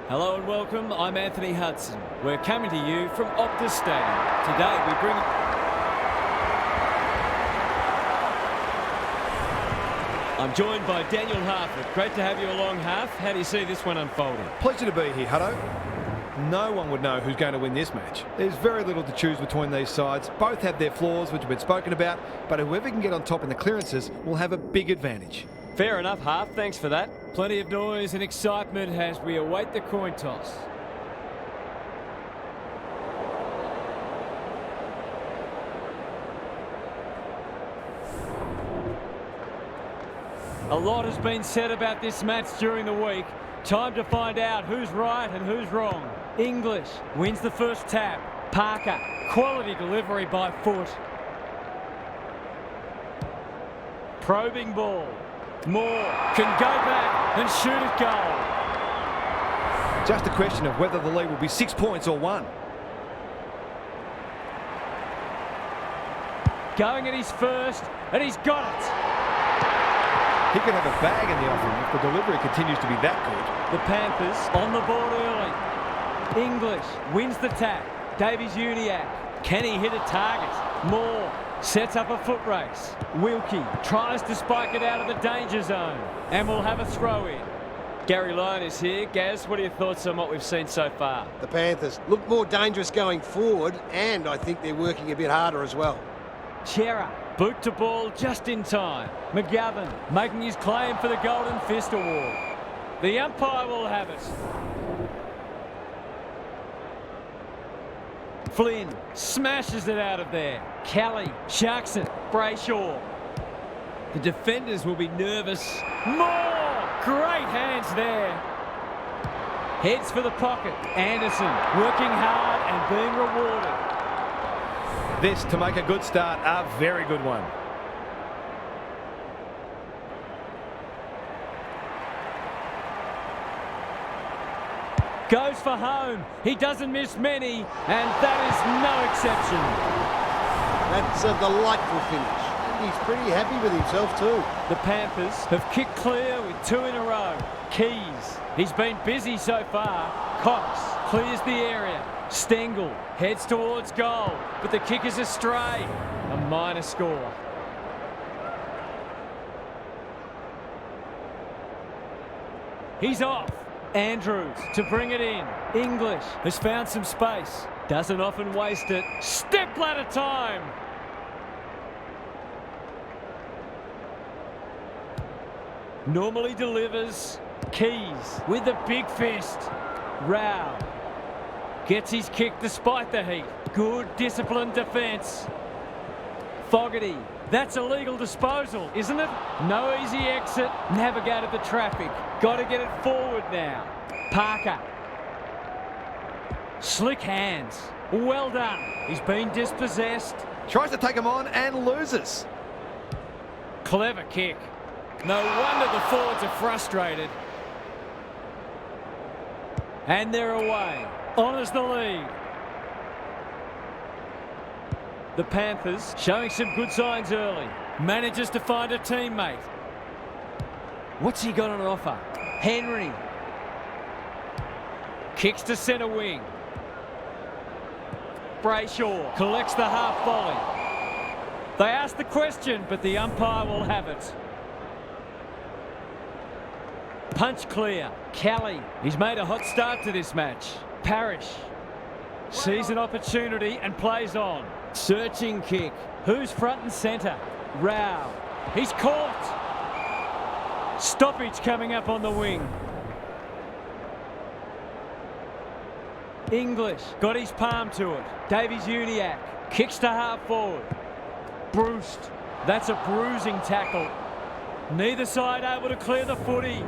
Hello and welcome, I'm Anthony Hudson. We're coming to you from Optus Stadium. Today we bring... I'm joined by Daniel Harford. Great to have you along, Harf. How do you see this one unfolding? Pleasure to be here, Hutto. No one would know who's going to win this match. There's very little to choose between these sides. Both have their flaws, which have been spoken about, but whoever can get on top in the clearances will have a big advantage. Fair enough, Harf. Thanks for that. Plenty of noise and excitement as we await the coin toss. A lot has been said about this match during the week. Time to find out who's right and who's wrong. English wins the first tap. Parker, quality delivery by foot. Probing ball. Moore can go back and shoot it goal. Just a question of whether the lead will be 6 points or 1. Going at his first, and he's got it. He could have a bag in the offing if the delivery continues to be that good. The Panthers on the board early. English wins the tap. Davies-Uniacke. Can he hit a target? Moore sets up a foot race. Wilkie tries to spike it out of the danger zone. And we'll have a throw in. Gary Lyon is here. Gaz, what are your thoughts on what we've seen so far? The Panthers look more dangerous going forward, and I think they're working a bit harder as well. Chera, boot to ball just in time. McGovern making his claim for the Golden Fist Award. The umpire will have it. Flynn smashes it out of there. Kelly sharks it. Brayshaw. The defenders will be nervous. More! Great hands there. Heads for the pocket. Anderson working hard and being rewarded. This, to make a good start, a very good one. Goes for home. He doesn't miss many, and that is no exception. That's a delightful finish. He's pretty happy with himself too. The Panthers have kicked clear with 2 in a row. Keys, he's been busy so far. Cox clears the area. Stengel heads towards goal, but the kick is astray. A minor score. He's off. Andrews to bring it in. English has found some space. Doesn't often waste it. Step ladder time. Normally delivers. Keys with the big fist. Rao gets his kick despite the heat. Good disciplined defence. Fogarty. That's a legal disposal, isn't it? No easy exit. Navigated the traffic. Got to get it forward now. Parker. Slick hands. Well done. He's been dispossessed. Tries to take him on and loses. Clever kick. No wonder the forwards are frustrated. And they're away. Honours the lead. The Panthers showing some good signs early. Manages to find a teammate. What's he got on offer? Henry. Kicks to centre wing. Brayshaw collects the half volley. They ask the question, but the umpire will have it. Punch clear. Kelly. He's made a hot start to this match. Parrish sees an opportunity and plays on. Searching kick. Who's front and centre? Rao. He's caught. Stoppage coming up on the wing. English got his palm to it. Davies-Uniacke kicks to half forward. Bruced. That's a bruising tackle. Neither side able to clear the footy.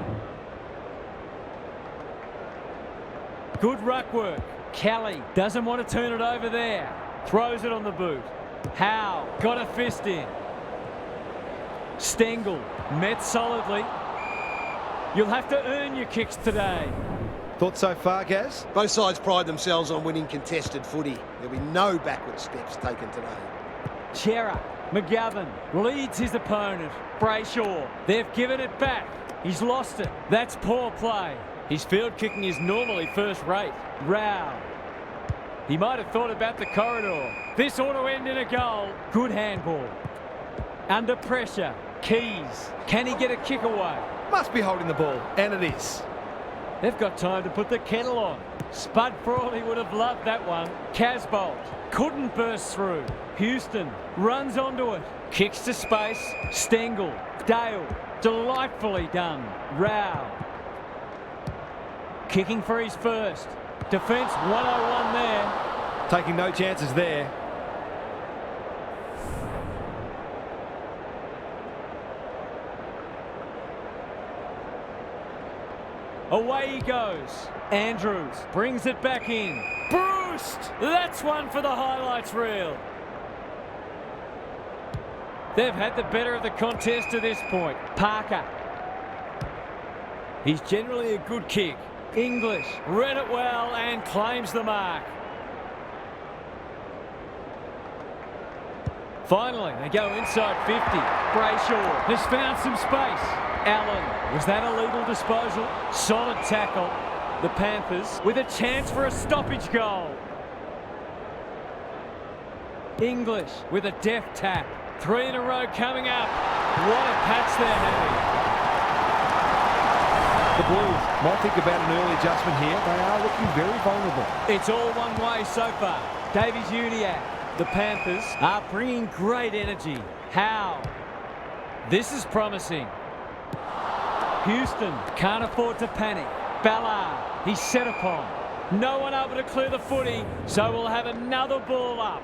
Good ruck work. Kelly doesn't want to turn it over there. Throws it on the boot. Howe got a fist in. Stengel met solidly. You'll have to earn your kicks today. Thoughts so far, Gaz? Both sides pride themselves on winning contested footy. There'll be no backward steps taken today. Chera, McGovern leads his opponent. Brayshaw, they've given it back. He's lost it. That's poor play. His field kicking is normally first rate. Rao. He might have thought about the corridor. This ought to end in a goal. Good handball. Under pressure. Keys. Can he get a kick away? Must be holding the ball, and it is. They've got time to put the kettle on. Spud Frawley would have loved that one. Casbolt couldn't burst through. Houston runs onto it. Kicks to space. Stengel. Dale. Delightfully done. Rao. Kicking for his first. Defence 101 there. Taking no chances there. Away he goes. Andrews brings it back in. Bruce! That's one for the highlights reel. They've had the better of the contest to this point. Parker. He's generally a good kick. English read it well and claims the mark. Finally, they go inside 50. Brayshaw has found some space. Allen, was that a legal disposal? Solid tackle. The Panthers with a chance for a stoppage goal. English with a deft tap. 3 in a row coming up. What a patch they're having. The Blues might think about an early adjustment here. They are looking very vulnerable. It's all one way so far. Davies Uniacke. The Panthers are bringing great energy. Howe. This is promising. Houston can't afford to panic. Ballard, he's set upon. No one able to clear the footy, so we'll have another ball up.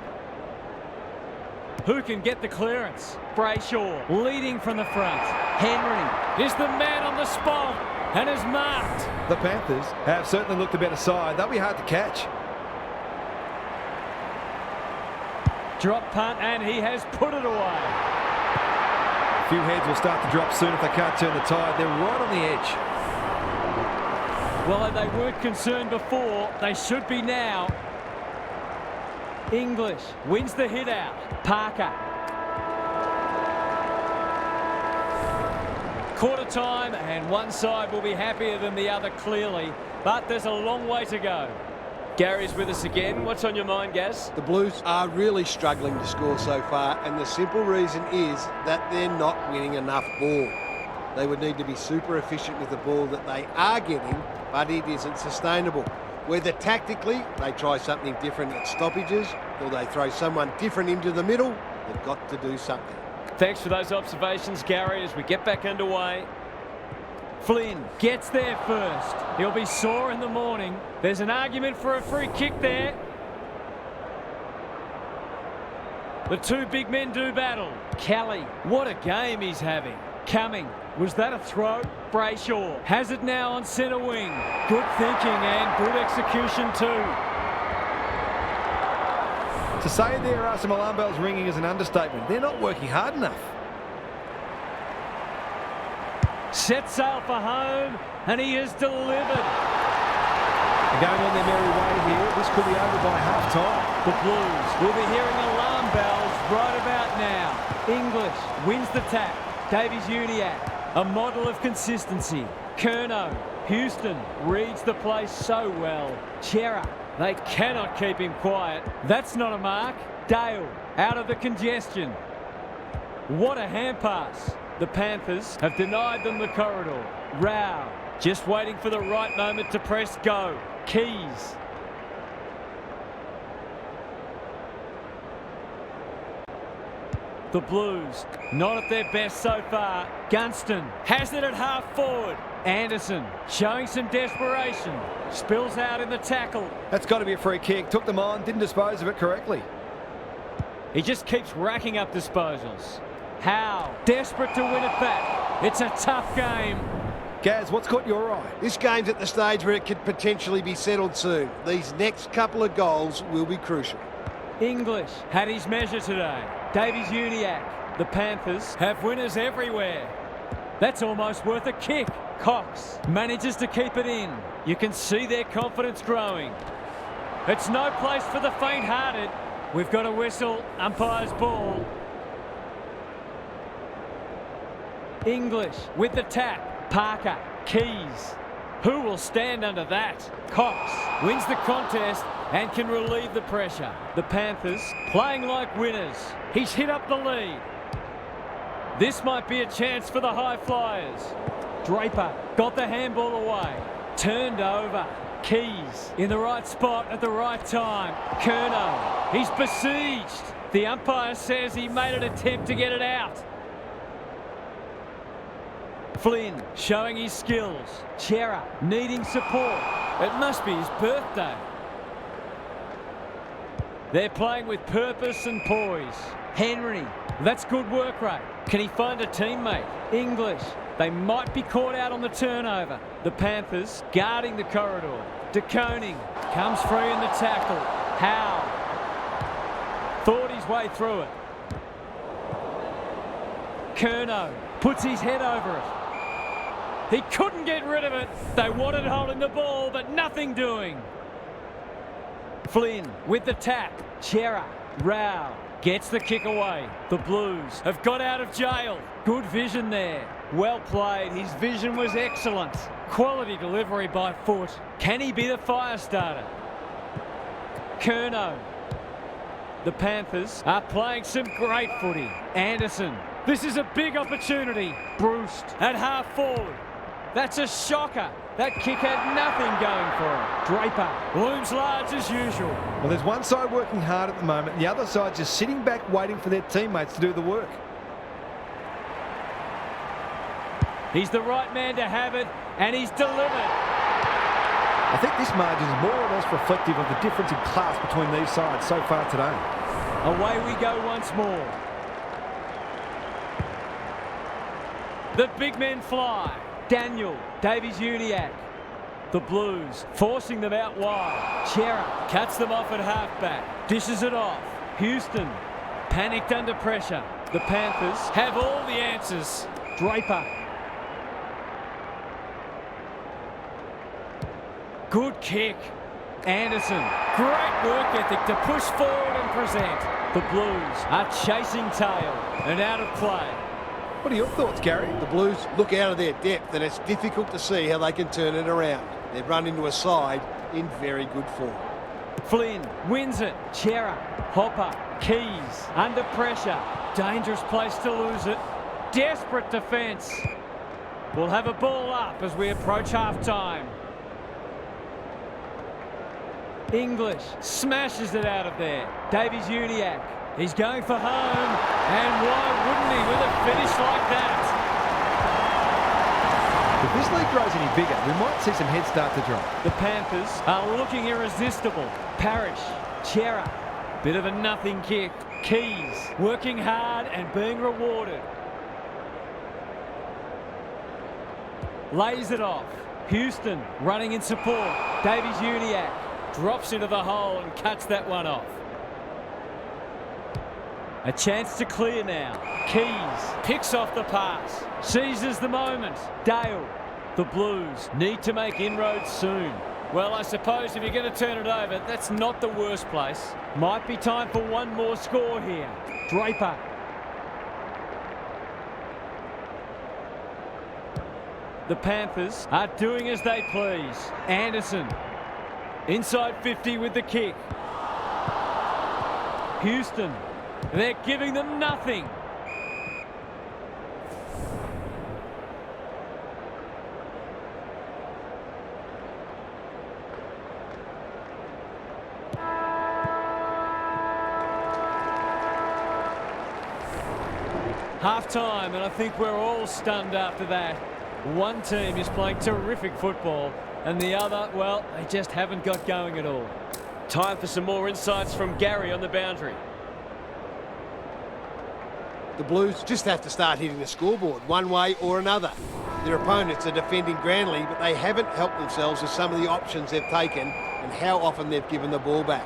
Who can get the clearance? Brayshaw leading from the front. Henry is the man on the spot and is marked. The Panthers have certainly looked a better side. They'll be hard to catch. Drop punt and he has put it away. A few heads will start to drop soon if they can't turn the tide. They're right on the edge. Well, they weren't concerned before. They should be now. English wins the hit out. Parker. Quarter time and one side will be happier than the other clearly, but there's a long way to go. Gary's with us again. What's on your mind, Gaz? The Blues are really struggling to score so far, and the simple reason is that they're not winning enough ball. They would need to be super efficient with the ball that they are getting, but it isn't sustainable. Whether tactically they try something different at stoppages or they throw someone different into the middle, they've got to do something. Thanks for those observations, Gary, as we get back underway. Flynn gets there first. He'll be sore in the morning. There's an argument for a free kick there. The two big men do battle. Kelly, what a game he's having. Cumming, was that a throw? Brayshaw has it now on centre wing. Good thinking and good execution too. To say there are some alarm bells ringing is an understatement. They're not working hard enough. Set sail for home, and he has delivered. They're going on their merry way here. This could be over by half-time. The Blues will be hearing alarm bells right about now. English wins the tap. Davies Uniacke, a model of consistency. Curnow, Houston reads the place so well. Chera, they cannot keep him quiet. That's not a mark. Dale, out of the congestion. What a hand pass. The Panthers have denied them the corridor. Rao, just waiting for the right moment to press go. Keys. The Blues, not at their best so far. Gunston has it at half forward. Anderson showing some desperation. Spills out in the tackle. That's got to be a free kick. Took them on, didn't dispose of it correctly. He just keeps racking up disposals. Howe, desperate to win it back. It's a tough game. Gaz, what's caught your eye? This game's at the stage where it could potentially be settled soon. These next couple of goals will be crucial. English had his measure today. Davies Uniacke. The Panthers have winners everywhere. That's almost worth a kick. Cox manages to keep it in. You can see their confidence growing. It's no place for the faint-hearted. We've got a whistle. Umpire's ball. English with the tap. Parker. Keys. Who will stand under that? Cox wins the contest and can relieve the pressure. The Panthers playing like winners. He's hit up the lead. This might be a chance for the High Flyers. Draper got the handball away. Turned over. Keys in the right spot at the right time. Curnow, he's besieged. The umpire says he made an attempt to get it out. Flynn showing his skills. Chera needing support. It must be his birthday. They're playing with purpose and poise. Henry, that's good work rate. Can he find a teammate? English, they might be caught out on the turnover. The Panthers guarding the corridor. De Koning comes free in the tackle. Howe thought his way through it. Curnow puts his head over it. He couldn't get rid of it. They wanted holding the ball, but nothing doing. Flynn with the tap. Chera, Rao gets the kick away. The Blues have got out of jail. Good vision there. Well played. His vision was excellent. Quality delivery by foot. Can he be the fire starter? Curnow. The Panthers are playing some great footy. Anderson. This is a big opportunity. Bruce at half forward. That's a shocker. That kick had nothing going for it. Draper looms large as usual. Well, there's one side working hard at the moment, the other side just sitting back waiting for their teammates to do the work. He's the right man to have it, and he's delivered. I think this margin is more or less reflective of the difference in class between these sides so far today. Away we go once more. The big men fly. Daniel, Davies-Uniacke. The Blues forcing them out wide. Chera cuts them off at halfback. Dishes it off. Houston panicked under pressure. The Panthers have all the answers. Draper. Good kick. Anderson. Great work ethic to push forward and present. The Blues are chasing tail and out of play. What are your thoughts, Gary? The Blues look out of their depth and it's difficult to see how they can turn it around. They've run into a side in very good form. Flynn wins it. Chera, Hopper, Keys under pressure. Dangerous place to lose it. Desperate defence. We'll have a ball up as we approach half-time. English smashes it out of there. Davies-Uniacke. He's going for home, and why wouldn't he with a finish like that? If this league grows any bigger, we might see some heads start to drop. The Panthers are looking irresistible. Parrish, Chera, bit of a nothing kick. Keys working hard and being rewarded. Lays it off. Houston running in support. Davies-Uniacke drops into the hole and cuts that one off. A chance to clear now. Keys picks off the pass. Seizes the moment. Dale. The Blues need to make inroads soon. Well, I suppose if you're going to turn it over, that's not the worst place. Might be time for one more score here. Draper. The Panthers are doing as they please. Anderson. Inside 50 with the kick. Houston. They're giving them nothing. Half-time, and I think we're all stunned after that. One team is playing terrific football, and the other, well, they just haven't got going at all. Time for some more insights from Gary on the boundary. The Blues just have to start hitting the scoreboard one way or another. Their opponents are defending grandly, but they haven't helped themselves with some of the options they've taken and how often they've given the ball back.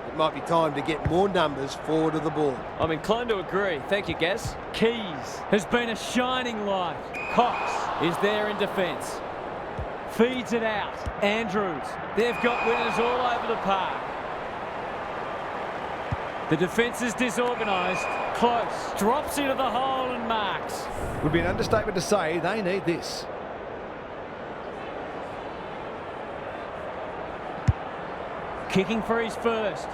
It might be time to get more numbers forward of the ball. I'm inclined to agree. Thank you, Gaz. Keys has been a shining light. Cox is there in defence. Feeds it out. Andrews. They've got winners all over the park. The defence is disorganised. Close. Drops into the hole and marks. Would be an understatement to say they need this. kicking for his first.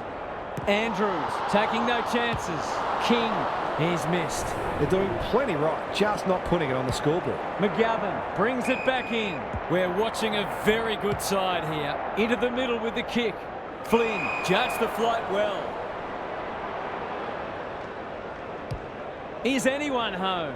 Andrews taking no chances. King, he's missed. They're doing plenty right, just not putting it on the scoreboard. McGovern brings it back in. We're watching a very good side here. Into the middle with the kick. Flynn judged the flight well. Is anyone home?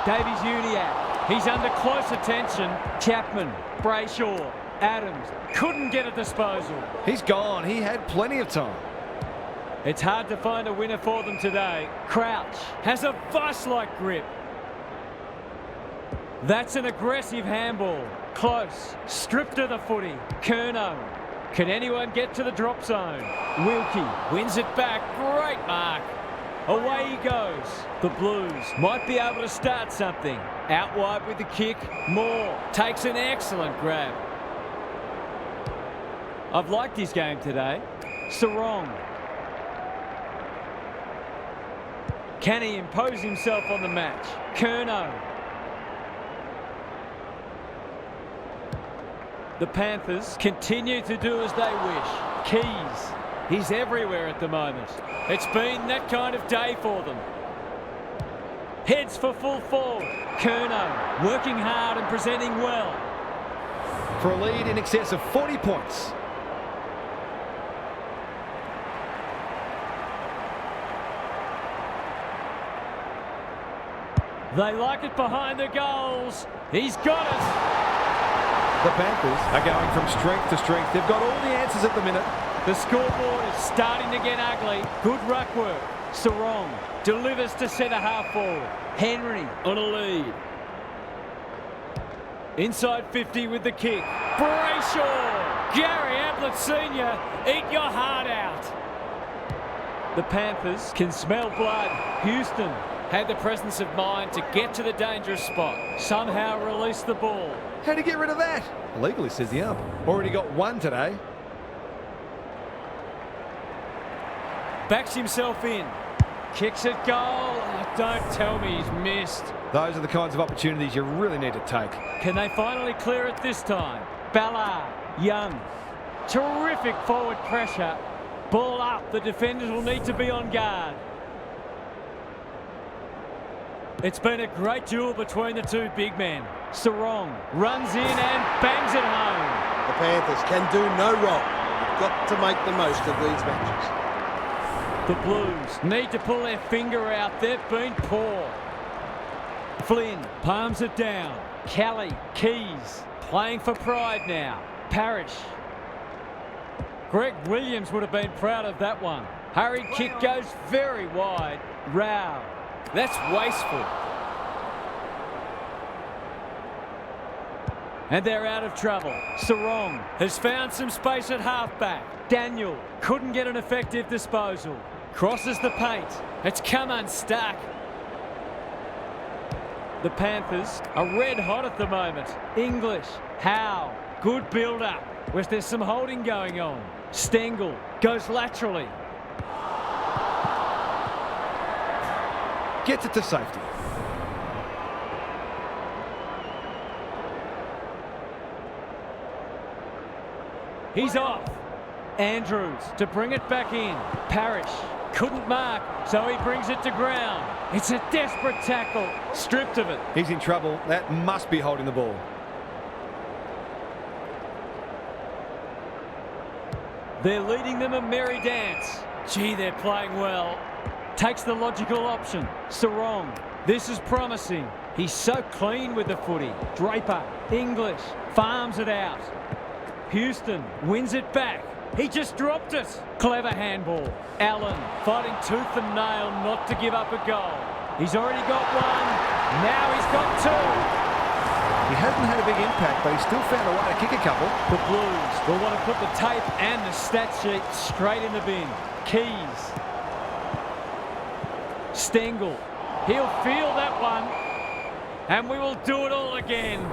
Davies Uniac. He's under close attention. Chapman, Brayshaw, Adams couldn't get a disposal. He's gone. He had plenty of time. It's hard to find a winner for them today. Crouch has a vice-like grip. That's an aggressive handball. Close. Stripped of the footy. Curnow. Can anyone get to the drop zone? Wilkie wins it back. Great mark. Away he goes. The Blues might be able to start something. Out wide with the kick. Moore takes an excellent grab. I've liked his game today. Sarong. Can he impose himself on the match? Curnow. The Panthers continue to do as they wish. Keys. He's everywhere at the moment. It's been that kind of day for them. Heads for full forward. Curnow working hard and presenting well. For a lead in excess of 40 points. They like it behind the goals. He's got it. The Panthers are going from strength to strength. They've got all the answers at the minute. The scoreboard is starting to get ugly. Good ruck work. Sarong delivers to centre half forward. Henry on a lead. Inside 50 with the kick. Brayshaw. Gary Ablett Sr. Eat your heart out. The Panthers can smell blood. Houston had the presence of mind to get to the dangerous spot. Somehow release the ball. How to get rid of that? Legally, says the ump. Already got one today. Backs himself in. Kicks it goal. Oh, don't tell me he's missed. Those are the kinds of opportunities you really need to take. Can they finally clear it this time? Ballard, Young. Terrific forward pressure. Ball up. The defenders will need to be on guard. It's been a great duel between the two big men. Sarong runs in and bangs it home. The Panthers can do no wrong. You've got to make the most of these matches. The Blues need to pull their finger out. They've been poor. Flynn palms it down. Kelly, Keys, playing for pride now. Parrish. Greg Williams would have been proud of that one. Hurried kick goes very wide. Rao. That's wasteful. And they're out of trouble. Sarong has found some space at halfback. Daniel couldn't get an effective disposal. Crosses the paint. It's come unstuck. The Panthers are red hot at the moment. English, Howe, good build-up. Was there some holding going on? Stengel goes laterally. Gets it to safety. He's off. Andrews to bring it back in. Parrish couldn't mark, so he brings it to ground. It's a desperate tackle. Stripped of it. He's in trouble. That must be holding the ball. They're leading them a merry dance. Gee, they're playing well. Takes the logical option. Sarong. This is promising. He's so clean with the footy. Draper. English. Farms it out. Houston wins it back. He just dropped it. Clever handball. Allen fighting tooth and nail not to give up a goal. He's already got one. Now he's got two. He hasn't had a big impact, but he's still found a way to kick a couple. The Blues will want to put the tape and the stat sheet straight in the bin. Keys. Stengel. He'll feel that one. And we will do it all again.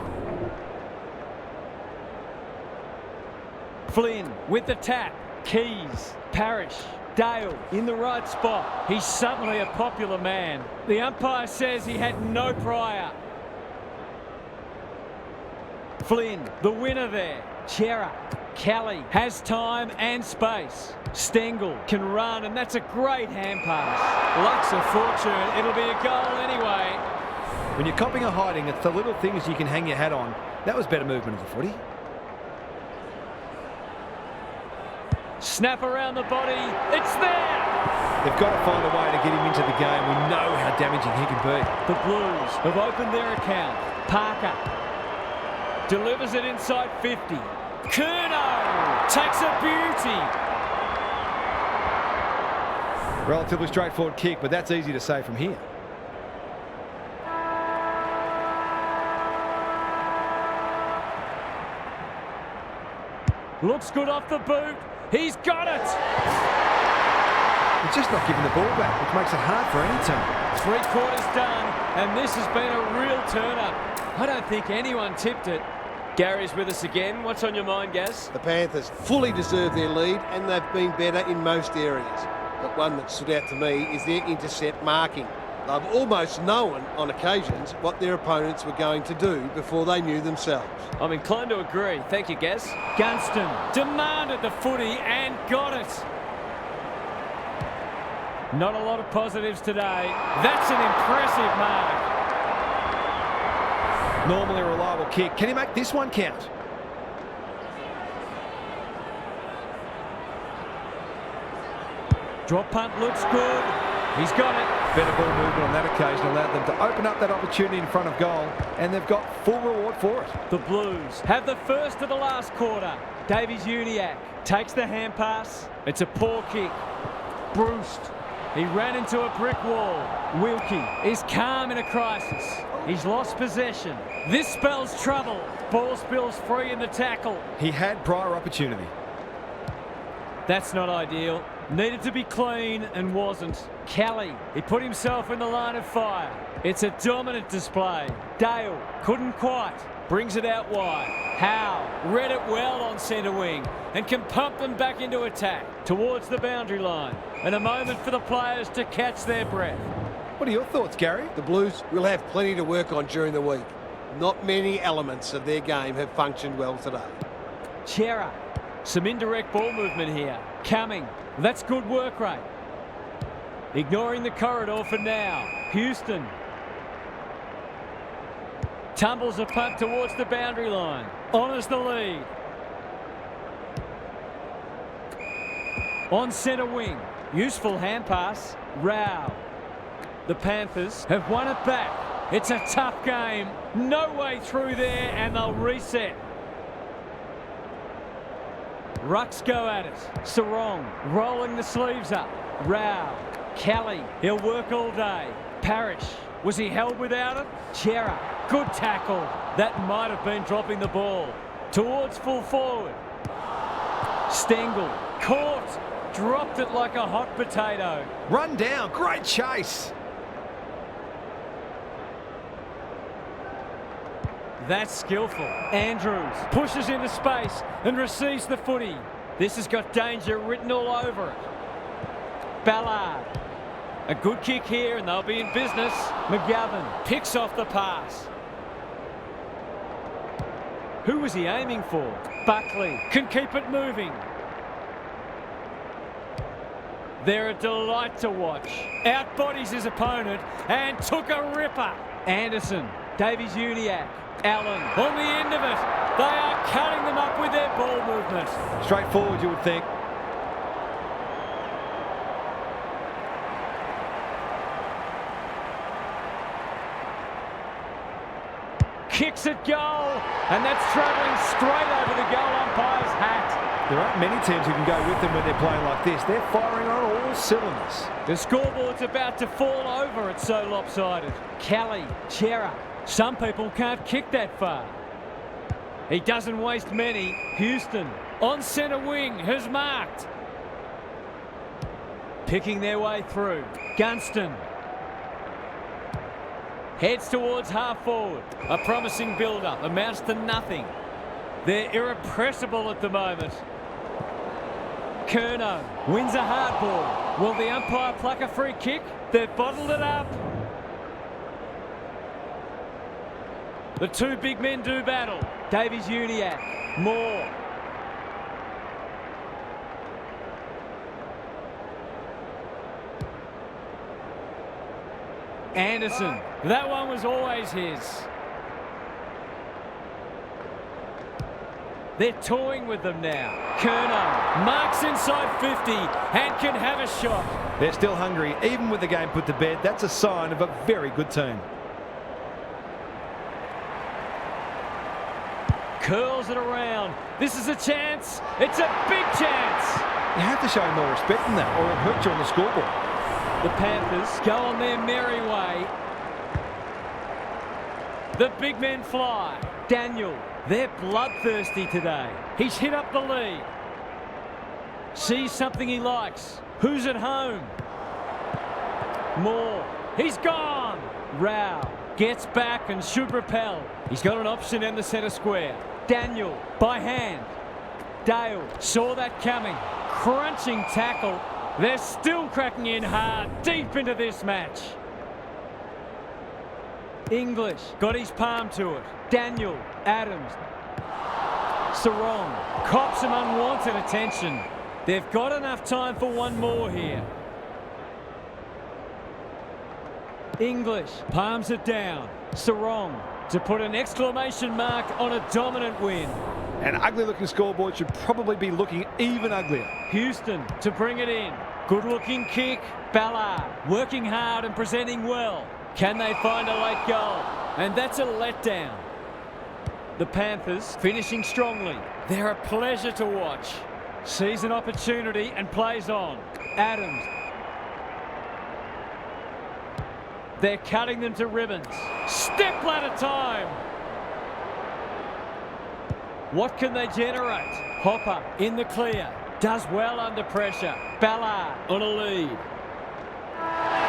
Flynn with the tap. Keys. Parrish. Dale in the right spot. He's suddenly a popular man. The umpire says he had no prior. Flynn, the winner there. Chera Kelly has time and space. Stengel can run, and that's a great hand pass. Luck's a fortune. It'll be a goal anyway. When you're copping a hiding, it's the little things you can hang your hat on. That was better movement of the footy. Snap around the body. It's there! They've got to find a way to get him into the game. We know how damaging he can be. The Blues have opened their account. Parker delivers it inside 50. Curnow takes a beauty. Relatively straightforward kick, but that's easy to say from here. Looks good off the boot. He's got it. He's just not giving the ball back, which makes it hard for any team. 3/4 done, and this has been a real turn-up. I don't think anyone tipped it. Gary's with us again. What's on your mind, Gaz? The Panthers fully deserve their lead, and they've been better in most areas. But one that stood out to me is their intercept marking. They've almost known on occasions what their opponents were going to do before they knew themselves. I'm inclined to agree. Thank you, Gaz. Gunston demanded the footy and got it. Not a lot of positives today. That's an impressive mark. Normally a reliable kick. Can he make this one count? Drop punt looks good. He's got it. Better ball movement on that occasion allowed them to open up that opportunity in front of goal, and they've got full reward for it. The Blues have the first of the last quarter. Davies-Uniacke takes the hand pass. It's a poor kick. Bruce. He ran into a brick wall. Wilkie is calm in a crisis. He's lost possession. This spells trouble. Ball spills free in the tackle. He had prior opportunity. That's not ideal. Needed to be clean and wasn't. Kelly, he put himself in the line of fire. It's a dominant display. Dale couldn't quite. Brings it out wide. Howe read it well on centre wing and can pump them back into attack towards the boundary line. And a moment for the players to catch their breath. What are your thoughts, Gary? The Blues will have plenty to work on during the week. Not many elements of their game have functioned well today. Chera, some indirect ball movement here. Coming. That's good work rate. Ignoring the corridor for now. Houston. Tumbles a punt towards the boundary line. Honours the lead. On centre wing. Useful hand pass. Rao. The Panthers have won it back. It's a tough game. No way through there, and they'll reset. Rucks go at it. Sarong rolling the sleeves up. Rao. Kelly. He'll work all day. Parrish. Was he held without it? Chera. Good tackle. That might have been dropping the ball. Towards full forward. Stengel. Caught. Dropped it like a hot potato. Run down. Great chase. That's skillful. Andrews pushes into space and receives the footy. This has got danger written all over it. Ballard. A good kick here and they'll be in business. McGovern picks off the pass. Who was he aiming for? Buckley can keep it moving. They're a delight to watch. Outbodies his opponent and took a ripper. Anderson, Davies-Uniacke, Allen on the end of it. They are cutting them up with their ball movement. Straightforward, you would think. Kicks at goal, and that's travelling straight over the goal umpire's hat. There aren't many teams who can go with them when they're playing like this. They're firing on all cylinders. The scoreboard's about to fall over. It's so lopsided. Kelly, Chera. Some people can't kick that far. He doesn't waste many. Houston on centre wing has marked. Picking their way through. Gunston. Heads towards half forward. A promising build-up. Amounts to nothing. They're irrepressible at the moment. Curnow wins a hard ball. Will the umpire pluck a free kick? They've bottled it up. The two big men do battle. Davies-Uniacke. Moore. Anderson. That one was always his. They're toying with them now. Kerno marks inside 50 and can have a shot. They're still hungry, even with the game put to bed. That's a sign of a very good team. Curls it around. This is a chance. It's a big chance. You have to show more respect than that, or it'll hurt you on the scoreboard. The Panthers go on their merry way. The big men fly. Daniel, they're bloodthirsty today. He's hit up the lead. Sees something he likes. Who's at home? Moore. He's gone. Rao gets back and should repel. He's got an option in the centre square. Daniel by hand. Dale saw that coming. Crunching tackle. They're still cracking in hard deep into this match. English got his palm to it. Daniel, Adams. Sarong cops some unwanted attention. They've got enough time for one more here. English palms it down. Sarong to put an exclamation mark on a dominant win. An ugly-looking scoreboard should probably be looking even uglier. Houston to bring it in. Good-looking kick. Ballard working hard and presenting well. Can they find a late goal? And that's a letdown. The Panthers finishing strongly. They're a pleasure to watch. Sees an opportunity and plays on. Adams. They're cutting them to ribbons. Step ladder time. What can they generate? Hopper in the clear. Does well under pressure. Ballard on a lead.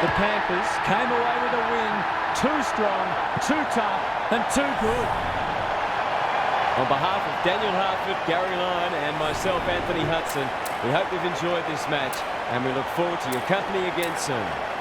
The Panthers came away with a win. Too strong, too tough, and too good. On behalf of Daniel Hartford, Gary Lyon and myself, Anthony Hudson, we hope you've enjoyed this match and we look forward to your company again soon.